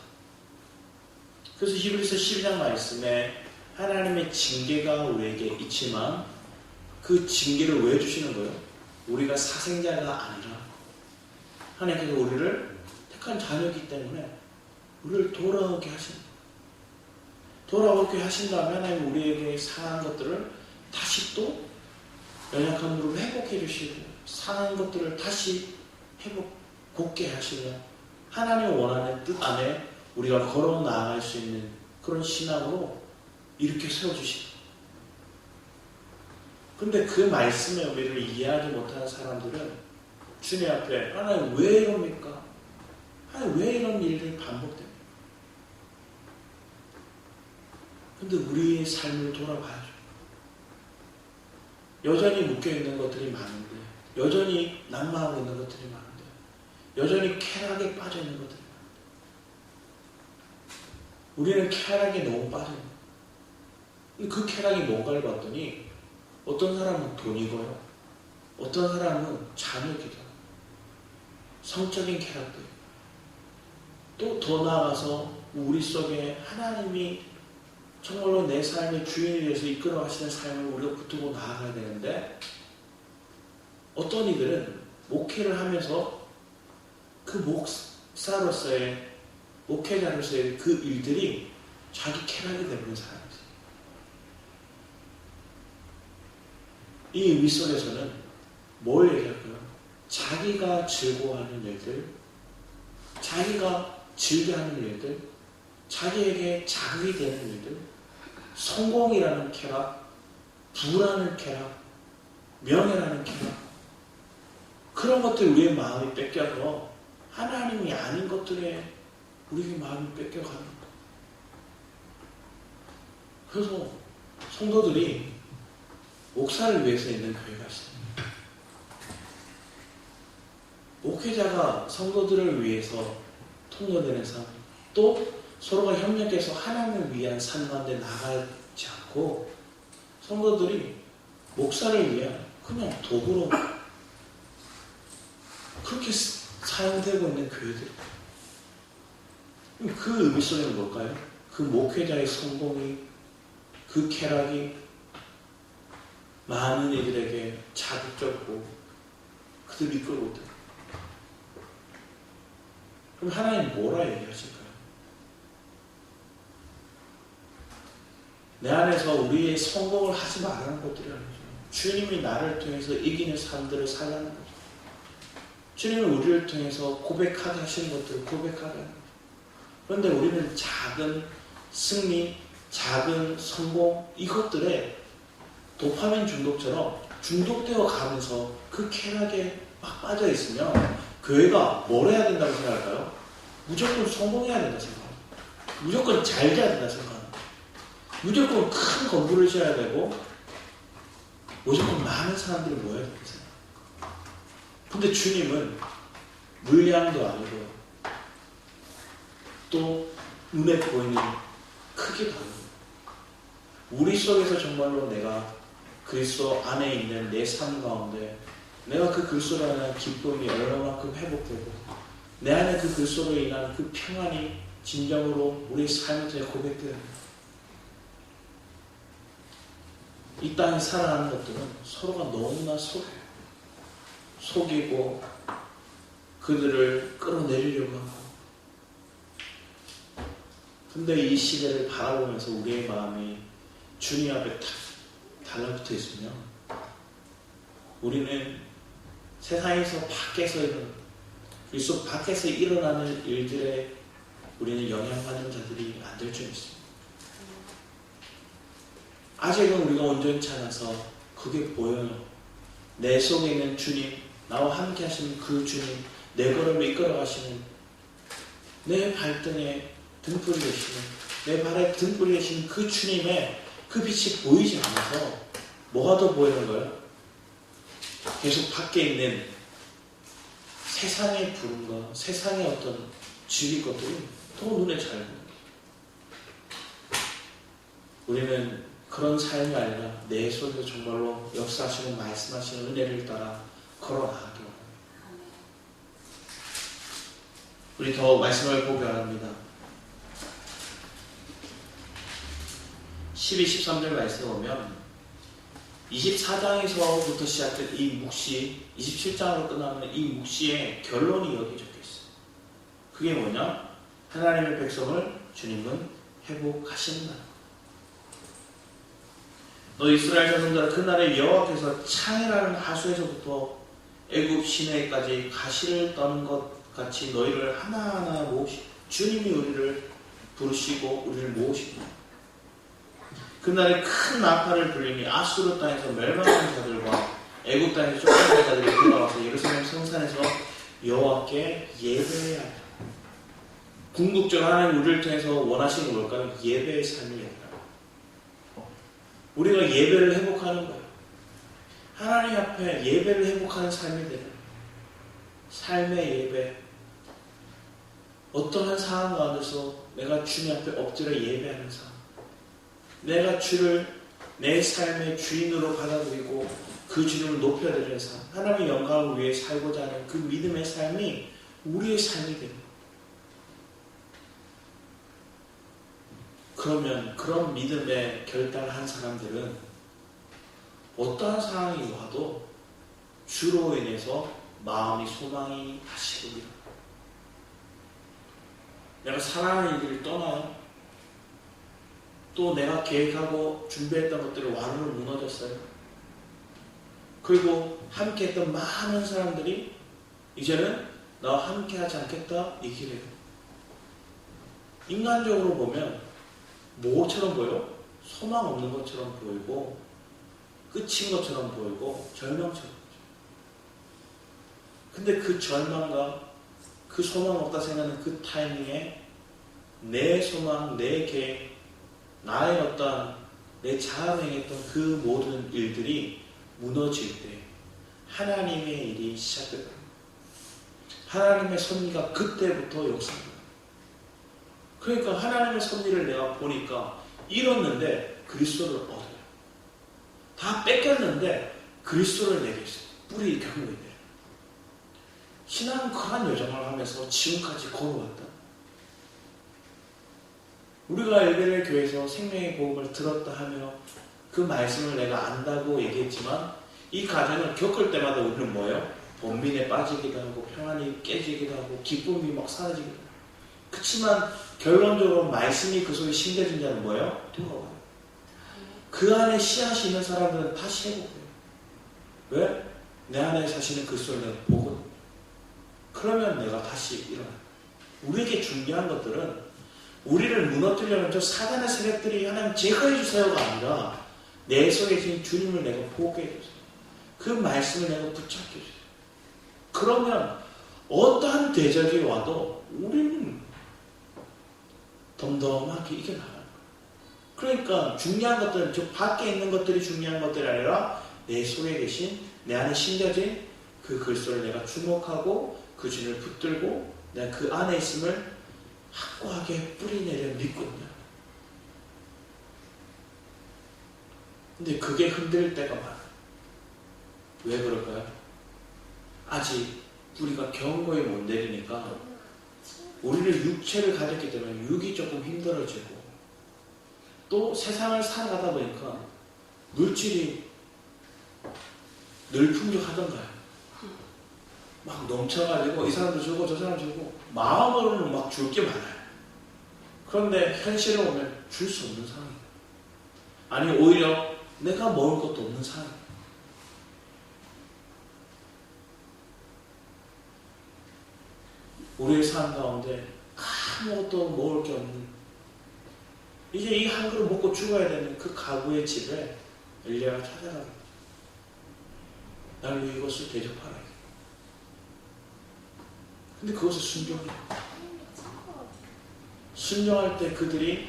그래서 히브리서 12장 말씀에 하나님의 징계가 우리에게 있지만 그 징계를 왜 주시는 거예요? 우리가 사생자가 아니라 하나님께서 우리를 택한 자녀이기 때문에 우리를 돌아오게 하신다. 돌아오게 하신 다음에 하나님 우리에게 상한 것들을 다시 또 연약한 무릎을 회복해 주시고 상한 것들을 다시 곧게 하시며 하나님의 원하는 뜻 안에 우리가 걸어 나아갈 수 있는 그런 신앙으로 이렇게 세워주시다. 근데 그 말씀의 의미를 이해하지 못하는 사람들은 주님 앞에 하나님 왜 이럽니까? 하나님 왜 이런 일들이 반복됩니까? 근데 우리의 삶을 돌아봐야죠. 여전히 묶여있는 것들이 많은데, 여전히 낙마하고 있는 것들이 많은데, 여전히 쾌락에 빠져있는 것들이 많은데, 우리는 쾌락에 너무 빠져있는 거예요. 그 쾌락이 뭔가를 봤더니 어떤 사람은 돈이고요, 어떤 사람은 자녀기도 하고 성적인 쾌락도 있고, 또 더 나아가서 우리 속에 하나님이 정말로 내 삶의 주인이 되어서 이끌어 가시는 삶을 우리가 붙들고 나아가야 되는데, 어떤 이들은 목회를 하면서 그 목사로서의 목회자로서의 그 일들이 자기 쾌락이 되는 사람이에요. 이 의미 속에서는 뭘 얘기할까요? 자기가 즐거워하는 일들, 자기가 즐겨하는 일들, 자기에게 자극이 되는 일들, 성공이라는 쾌락, 부라는 쾌락, 명예라는 쾌락, 그런 것들 우리의 마음이 뺏겨서 하나님이 아닌 것들에 우리의 마음이 뺏겨가는 거예요. 그래서 성도들이 목사를 위해서 있는 교회가 있습니다. 목회자가 성도들을 위해서 통로되는 삶, 또 서로가 협력해서 하나님을 위한 삶 가운데 나가지 않고 성도들이 목사를 위한 그냥 도구로 그렇게 사용되고 있는 교회들. 그 의미 속에는 뭘까요? 그 목회자의 성공이, 그 쾌락이 많은 이들에게 자극적이고 그들을 이끌고 있다. 그럼 하나님 뭐라 얘기하실까요? 내 안에서 우리의 성공을 하지 말라는 것들이 아니죠. 주님이 나를 통해서 이기는 삶들을 살라는 거죠. 주님은 우리를 통해서 고백하게 하시는 것들을 고백하게 하는 거죠. 그런데 우리는 작은 승리, 작은 성공, 이것들에 도파민 중독처럼 중독되어 가면서 그 쾌락에 막 빠져 있으면 교회가 뭘 해야 된다고 생각할까요? 무조건 성공해야 된다 생각합니다. 무조건 잘 돼야 된다 생각합니다. 무조건 큰 건물을 지어야 되고 무조건 많은 사람들이 모여야 된다 생각합니다. 근데 주님은 물량도 아니고 또 눈에 보이는 크기도 아니고 우리 속에서 정말로 내가 그리스도 안에 있는 내 삶 가운데 내가 그 그리스도로 인한 기쁨이 얼마만큼 회복되고 내 안에 그 그리스도로 인한 그 평안이 진정으로 우리 삶을 통해 고백되는 이 땅에 살아가는 것들은 서로가 너무나 속이고 그들을 끌어내리려고 하고, 근데 이 시대를 바라보면서 우리의 마음이 주님 앞에 탁 달라붙어 있으면 우리는 세상에서 그리스도 밖에서 일어나는 일들에 우리는 영향받는 자들이 안 될 줄 믿습니다. 아직은 우리가 온전치 않아서 그게 보여요. 내 속에 있는 주님, 나와 함께 하시는 그 주님, 내 걸음을 이끌어 가시는 내 발등에 등불이 되시는, 내 발에 등불이 되시는 그 주님의 그 빛이 보이지 않아서 뭐가 더 보이는 거예요? 계속 밖에 있는 세상의 부름과 세상의 어떤 즐길 것들이 더 눈에 잘 보여요. 우리는 그런 삶이 아니라 내 속에서 정말로 역사하시는 말씀하시는 은혜를 따라 걸어나가기 원합니다. 우리 더 말씀을 보게 합니다. 12, 13절 말씀 보면 24장에서부터 시작된 이 묵시, 27장으로 끝나는 이 묵시의 결론이 여기 적혀 있어요. 그게 뭐냐? 하나님의 백성을 주님은 회복하신다. 너 이스라엘 자손들아, 그날에 여호와께서 창이라는 하수에서부터 애굽 시내까지 가시를 떠는 것 같이 너희를 하나하나 모으시고, 주님이 우리를 부르시고 우리를 모으십니다. 그날에 큰 나팔을 불리니 아수르 땅에서 멸망한 자들과 애굽 땅에서 쫓겨난 자들이 돌아와서 예루살렘 성산에서 여호와께 예배해야 합니다. 궁극적으로 하나님 우리를 통해서 원하시는 게 뭘까요? 예배의 삶이에요. 우리가 예배를 회복하는 거예요. 하나님 앞에 예배를 회복하는 삶이 되는 삶의 예배. 어떠한 상황 가운데서 내가 주님 앞에 엎드려 예배하는 삶, 내가 주를 내 삶의 주인으로 받아들이고 그 주님을 높여드리는 삶, 하나님의 영광을 위해 살고자 하는 그 믿음의 삶이 우리의 삶이 됩니다. 그러면 그런 믿음의 결단을 한 사람들은 어떠한 상황이 와도 주로 인해서 마음이 소망이 다시 오리라. 내가 사랑하는 일을 떠나요. 또 내가 계획하고 준비했던 것들이 와르르 무너졌어요. 그리고 함께했던 많은 사람들이 이제는 나와 함께하지 않겠다 얘기를 해요. 인간적으로 보면 뭐처럼 보여? 소망 없는 것처럼 보이고 끝인 것처럼 보이고 절망처럼 보이죠. 근데 그 절망과 그 소망 없다 생각하는 그 타이밍에 내 소망, 내 계획, 나의 어떤 내 자아에 행했던 그 모든 일들이 무너질 때 하나님의 일이 시작됩니다. 하나님의 섭리가 그때부터 역사합니다. 그러니까 하나님의 섭리를 내가 보니까 잃었는데 그리스도를 얻어요. 다 뺏겼는데 그리스도를 내게 있어요. 뿌리 경우에 대해. 신앙은 그러한 여정을 하면서 지금까지 걸어왔다. 우리가 엘베레 교회에서 생명의 복음을 들었다 하며 그 말씀을 내가 안다고 얘기했지만 이 과정을 겪을 때마다 우리는 뭐예요? 번민에 빠지기도 하고 평안이 깨지기도 하고 기쁨이 막 사라지기도 하고. 그렇지만 결론적으로 말씀이 그 속에 심겨진 자는 뭐예요? 돌아와요. 그 안에 씨앗이 있는 사람들은 다시 회복돼요. 왜? 내 안에 사시는 그리스도를 내가 보거든. 그러면 내가 다시 일어나요. 우리에게 중요한 것들은 우리를 무너뜨리려는 저 사단의 세력들이 하나님 제거해 주세요가 아니라 내 속에 계신 주님을 내가 보게 해주세요. 그 말씀을 내가 붙잡게 해주세요. 그러면 어떠한 대적이 와도 우리는 덤덤하게 이겨나가는 거예요. 그러니까 중요한 것들은 저 밖에 있는 것들이 중요한 것들이 아니라 내 속에 계신 내 안에 심겨진 그 그리스도를 내가 주목하고 그 주님을 붙들고 내가 그 안에 있음을 확고하게 뿌리내려 믿고 있냐. 근데 그게 흔들릴 때가 많아요. 왜 그럴까요? 아직 우리가 견고히 못 내리니까 우리를 육체를 가졌기 때문에 육이 조금 힘들어지고 또 세상을 살아가다 보니까 물질이 늘 풍족하던가요. 막 넘쳐가지고 이 사람도 주고 저 사람 주고 마음으로는 막 줄 게 많아요. 그런데 현실에 오면 줄 수 없는 상황이에요. 아니 오히려 내가 먹을 것도 없는 상황이에요. 우리의 삶 가운데 아무것도 먹을 게 없는 이제 이 한 그릇 먹고 죽어야 되는 그 가구의 집에 엘리야가 찾아갑니다. 나를 이것을 대접하라. 근데 그것을 순종해요. 순종할 때 그들이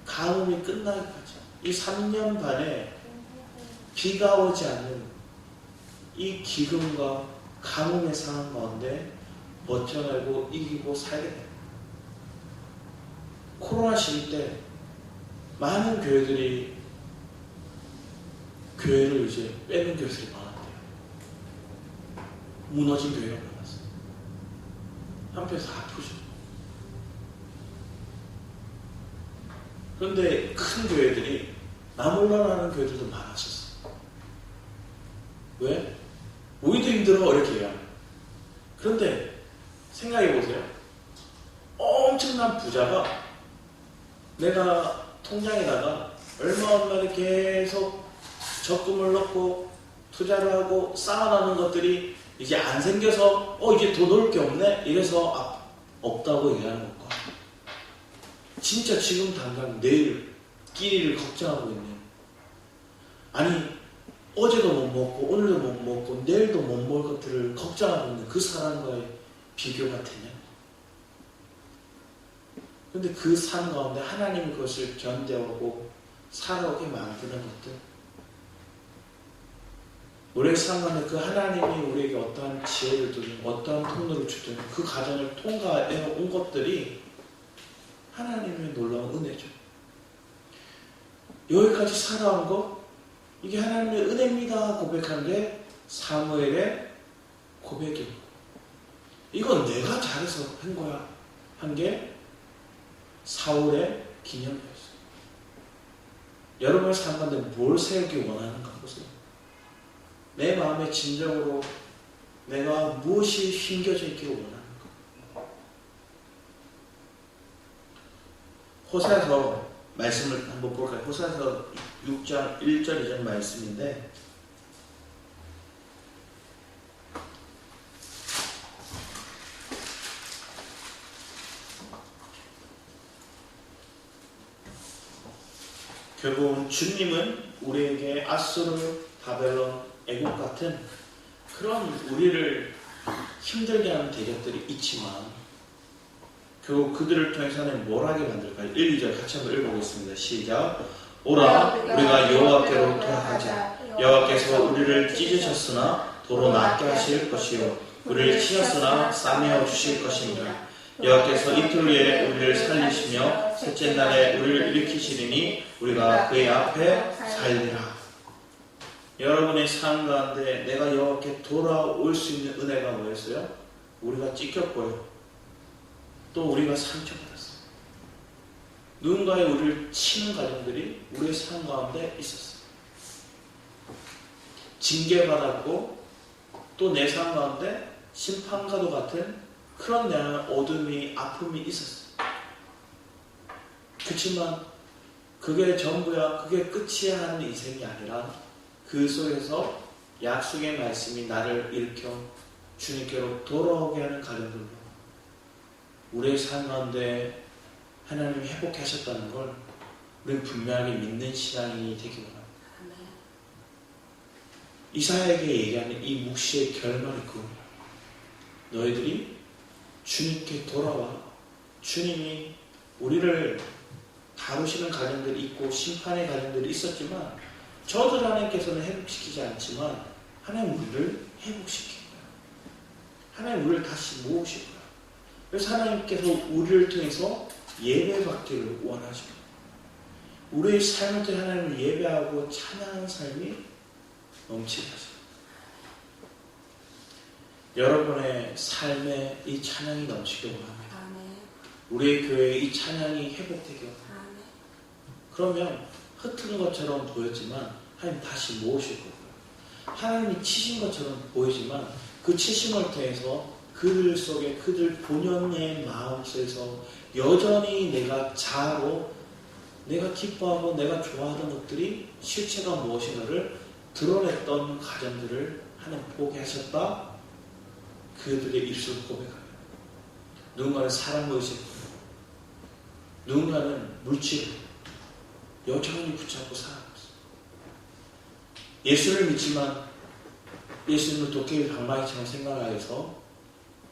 가뭄이 끝나기까지 이 3년 반에 비가 오지 않는 이 기근과 가뭄의 상황 가운데 버텨내고 이기고 살게 됩니다. 코로나 시기 때 많은 교회들이 교회를 이제 빼는 교회들이 많았대요. 무너진 교회가 많았어요. 한편에서 아프죠. 그런데 큰 교회들이 나몰라라는 교회들도 많았었어. 왜? 우리도 힘들어 이렇게 해요. 그런데 생각해 보세요. 엄청난 부자가 내가 통장에다가 얼마를 계속 적금을 넣고 투자를 하고 쌓아놓는 것들이 이제 안 생겨서 이제 더 넣을 게 없네 이래서 없다고 얘기하는 것과 진짜 지금 당장 내일 끼니를 걱정하고 있는, 아니 어제도 못 먹고 오늘도 못 먹고 내일도 못 먹을 것들을 걱정하고 있는 그 사람과의 비교 같으냐? 근데 그 삶 가운데 하나님이 그것을 견뎌오고 살아오게 만드는 것들, 우리의 삶 가운데 그 하나님이 우리에게 어떠한 지혜를 주든 어떠한 통로를 주든 그 과정을 통과해 온 것들이 하나님의 놀라운 은혜죠. 여기까지 살아온 것, 이게 하나님의 은혜입니다 고백한 게 사무엘의 고백이고, 이건 내가 잘해서 한 거야 한 게 사울의 기념이었어요. 여러분의 삶 가운데 뭘 세우기 원하는가 보세요. 내 마음의 진정으로 내가 무엇이 힘겨져 있기를 원하는가. 호세아서 말씀을 한번 볼까요? 호세아서 6장 1절 2절 말씀인데, 결국은 주님은 우리에게 아수르, 바벨론, 애국 같은 그런 우리를 힘들게 하는 대적들이 있지만 결국 그들을 통해서 하나님 뭘 하게 만들까요? 1, 2절 같이 한번 읽어보겠습니다. 시작. 오라 우리가 여호와께로 돌아가자. 여호와께서 우리를 찢으셨으나 도로 낫게 하실 것이요 우리를 치셨으나 싸매어 주실 것입니다. 여호와께서 이틀 후에 우리를 살리시며 셋째 날에 우리를 일으키시리니 우리가 그의 앞에 살리라. 여러분의 삶 가운데 내가 여호와께 돌아올 수 있는 은혜가 뭐였어요? 우리가 찢겼고요. 또 우리가 상처받았어요. 누군가의 우리를 치는 과정들이 우리의 삶 가운데 있었어요. 징계받았고 또 내 삶 가운데 심판과도 같은 그런 내 어둠이 아픔이 있었어요. 그렇지만 그게 전부야, 그게 끝이야 하는 인생이 아니라 그 속에서 약속의 말씀이 나를 일으켜 주님께로 돌아오게 하는 과정들로 우리의 삶 가운데 하나님이 회복해 하셨다는 걸 우리는 분명하게 믿는 신앙이 되기 원합니다. 이사야에게 얘기하는 이 묵시의 결말이 그겁니다. 너희들이 주님께 돌아와. 주님이 우리를 다루시는 과정들이 있고 심판의 과정들이 있었지만 저들 하나님께서는 회복시키지 않지만 하나님 우리를 회복시킬 거예요. 하나님 우리를 다시 모으실 거예요. 그래서 하나님께서 우리를 통해서 예배받기를 원하십니다. 우리의 삶을 통해 하나님을 예배하고 찬양하는 삶이 넘치게 하십니다. 여러분의 삶에 이 찬양이 넘치길 원합니다. 우리의 교회에 이 찬양이 회복되길 원합니다. 그러면 흩은 것처럼 보였지만 하나님 다시 모으실 거고요. 하나님이 치신 것처럼 보이지만 그 치심을 통해서 그들 속에 그들 본연의 마음속에서 여전히 내가 자아로 내가 기뻐하고 내가 좋아하던 것들이 실체가 무엇인가를 드러냈던 과정들을 하나님 보게 하셨다. 그들의 입술을 고백합니다. 누군가는 사랑 의식, 누군가는 물질 여전히 붙잡고 살아갔어요. 예수를 믿지만 예수님을 도깨비 방망이처럼 생각하여서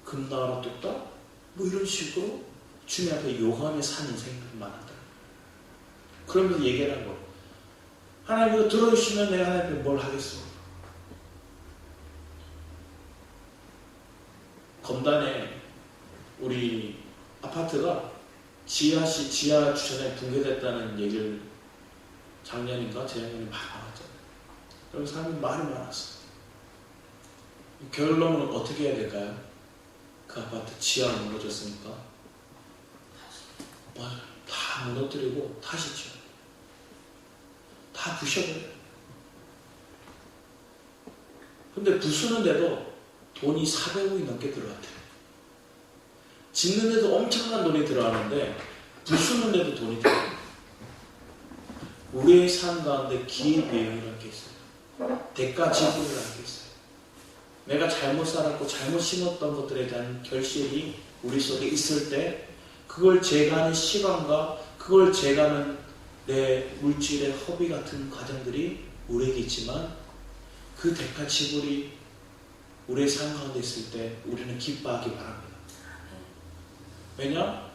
금나라 뚝딱 뭐 이런 식으로 주님 앞에 요감에 산 인생이 많았다. 그러면서 얘기를 한 거. 하나님 이거 들어주시면 내가 하나님 앞에 뭘 하겠어. 검단에 우리 아파트가 지하 주차장에 붕괴됐다는 얘기를 작년인가 재작년에 막 나왔잖아요. 그래서 사람이 말이 많았어요. 결론은 어떻게 해야 될까요? 그 아파트 지하가 무너졌으니까 맞아요. 다 무너뜨리고 다시 지어요. 다 부셔버려요. 근데 부수는데도 돈이 400억이 넘게 들어갔대요. 짓는데도 엄청난 돈이 들어가는데 부수는데도 돈이 들어가요. 우리의 삶 가운데 기회비용이라는 게 있어요. 대가 지불이라는 게 있어요. 내가 잘못 살았고 잘못 심었던 것들에 대한 결실이 우리 속에 있을 때 그걸 제거하는 시간과 그걸 제거하는 내 물질의 허비 같은 과정들이 우리에게 있지만 그 대가 지불이 우리의 삶 가운데 있을 때 우리는 기뻐하기 바랍니다. 왜냐?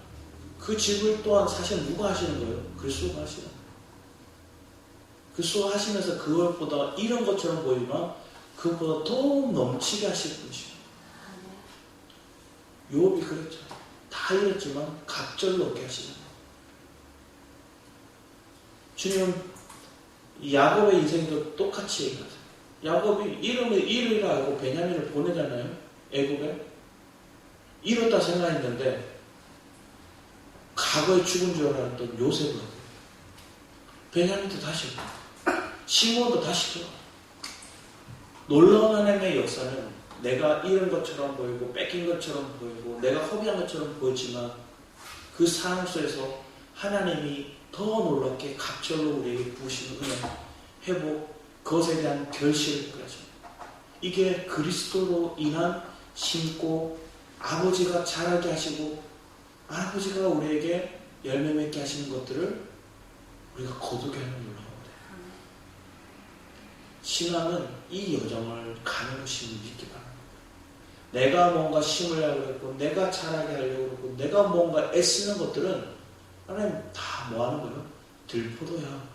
그 지불 또한 사실 누가 하시는 거예요? 그리스도가 하시는 거예요. 그리스도가 하시면서 그것보다 이런 것처럼 보이지만 그것보다 더 넘치게 하실 분이시죠. 요업이 그랬죠. 다 잃었지만 갑절로 얻게 하시는 거예요. 주님은 야곱의 인생도 똑같이 얘기하세요. 야곱이 이름을 알고 베냐민을 보내잖아요. 애굽에. 잃었다 생각했는데 과거에 죽은 줄 알았던 요셉을 베냐민도 다시 시몬도 다시 들어. 놀라운 하나님의 역사는 내가 잃은 것처럼 보이고 뺏긴 것처럼 보이고 내가 허비한 것처럼 보이지만 그 상황 속에서 하나님이 더 놀랍게 갑절로 우리에게 부으시는 은혜, 회복, 그것에 대한 결실을 가집니다. 이게 그리스도로 인한 심고 아버지가 자라게 하시고 아버지가 우리에게 열매 맺게 하시는 것들을 우리가 거두게 하는 놀라운 거예요. 신앙은 이 여정을 가는 것이 믿기 바랍니다. 내가 뭔가 심으려고 했고 내가 자라게 하려고 했고 내가 뭔가 애쓰는 것들은 하나님 다 뭐 하는 거예요? 들포도야.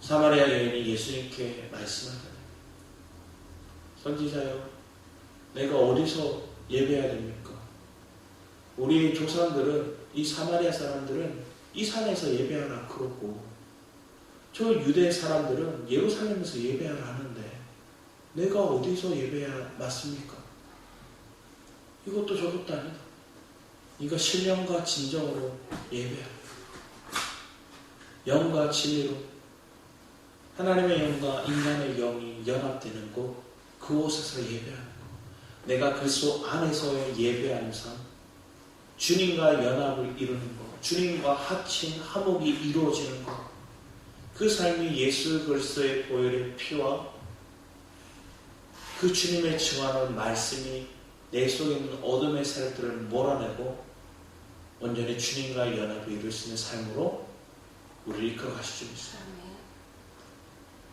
사마리아 여인이 예수님께 말씀하거든요. 선지자여, 내가 어디서 예배해야 됩니까? 우리 조상들은, 이 사마리아 사람들은 이 산에서 예배하라 그러고 저 유대 사람들은 예루살렘에서 예배하라 하는데 내가 어디서 예배해야 맞습니까? 이것도 저것도 아니다. 네가 신령과 진정으로 예배하라. 영과 진리로 하나님의 영과 인간의 영이 연합되는 곳, 그곳에서 예배하는 것. 내가 그리스도 안에서의 예배하는 삶, 주님과 연합을 이루는 것, 주님과 합친 화목이 이루어지는 것, 그 삶이 예수 그리스도의 보혈의 피와 그 주님의 증언하는 말씀이 내 속에 있는 어둠의 살들을 몰아내고 온전히 주님과 연합을 이룰 수 있는 삶으로 우리를 이끌어 가시죠.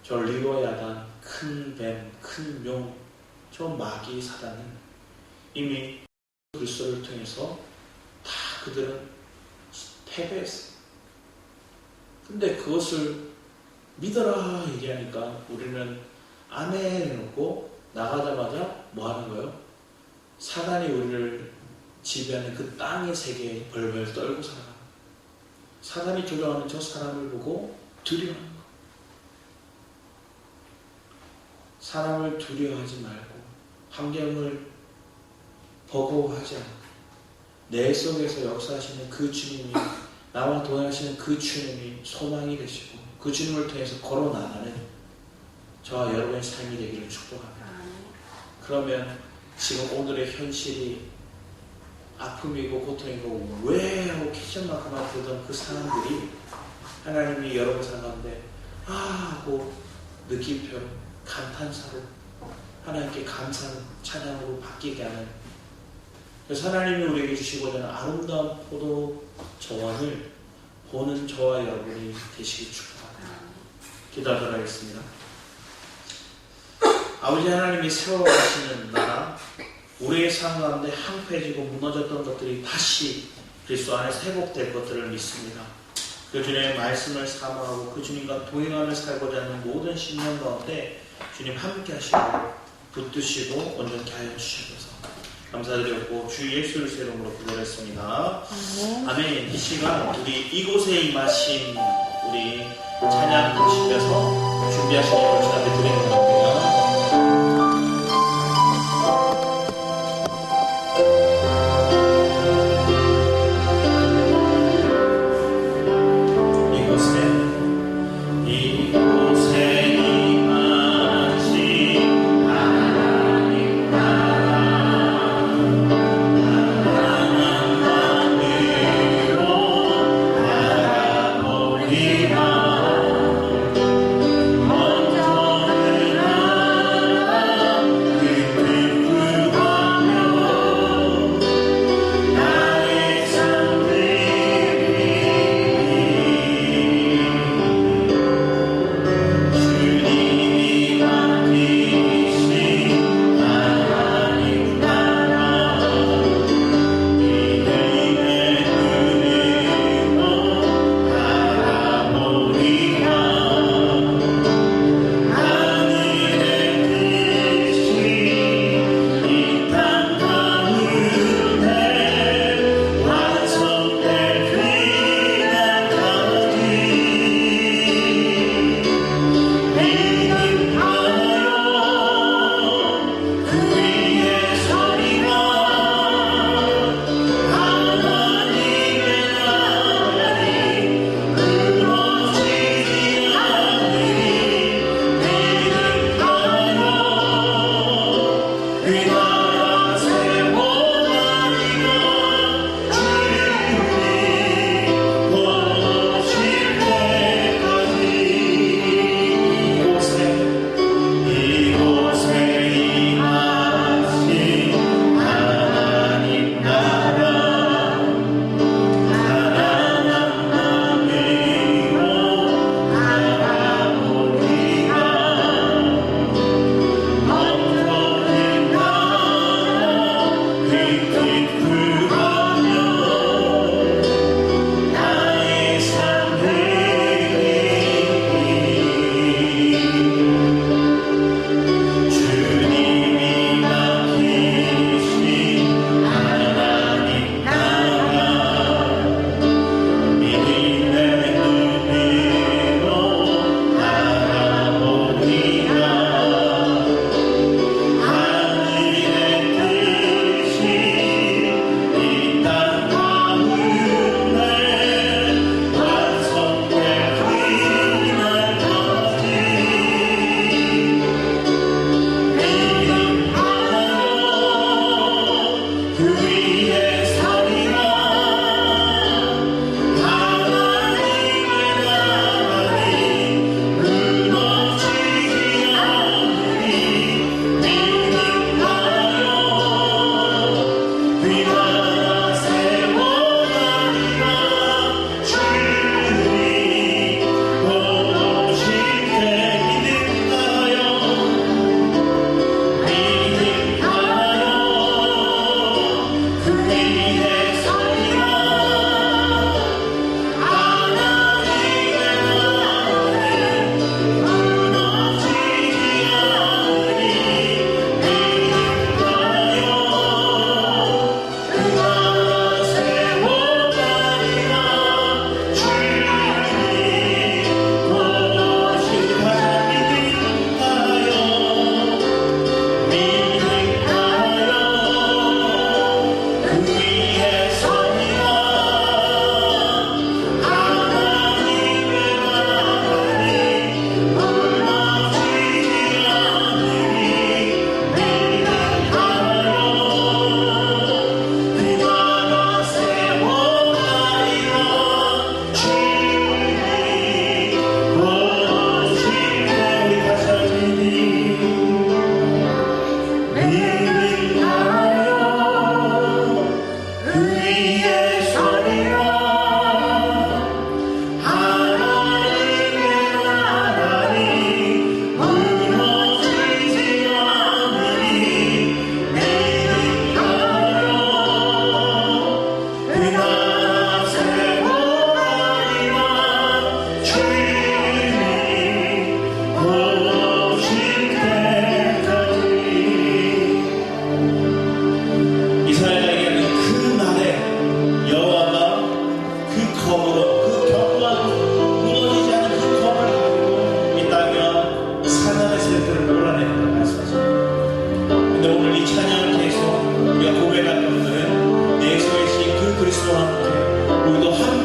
저 리워야단, 큰 뱀, 큰 용, 저 마귀 사단은 이미 그리스도를 통해서 다 그들은 패배했어요. 근데 그것을 믿어라 얘기하니까 우리는 아멘 해놓고 나가자마자 뭐 하는 거예요? 사단이 우리를 지배하는 그 땅의 세계에 벌벌 떨고 살아가는 거예요. 사단이 조종하는 저 사람을 보고 두려워하는 거예요. 사람을 두려워하지 말고 환경을 버거워하지 않고 내 속에서 역사하시는 그 주님이, 나와 동행하시는 그 주님이 소망이 되시고 그 주님을 통해서 걸어나가는 저와 여러분의 삶이 되기를 축복합니다. 그러면 지금 오늘의 현실이 아픔이고 고통이고 왜 하고 퀴즈만큼만 들던 그 사람들이 하나님이 여러분 삶 가운데 하고 느낌표 감탄사로 하나님께 감사하는 찬양으로 바뀌게 하는, 그래서 하나님이 우리에게 주시고자 하는 아름다운 포도 저원을 보는 저와 여러분이 되시길 축복합니다. 기도하도록 하겠습니다. 아버지 하나님이 세워가시는 나라, 우리의 삶 가운데 황폐해지고 무너졌던 것들이 다시 그리스도 안에서 회복될 것들을 믿습니다. 그 주님의 말씀을 사모하고 그 주님과 동행하며 살고자 하는 모든 신령 가운데 주님 함께 하시고 붙드시고 온전케 하여 주셔서 감사드렸고 주 예수 그리스도의 이름으로 기도했습니다. 아멘. 이 시간 우리 이곳에 임하신 우리 찬양 드시면서 준비하신 예물 주님께 드리는 겁니다.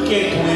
함께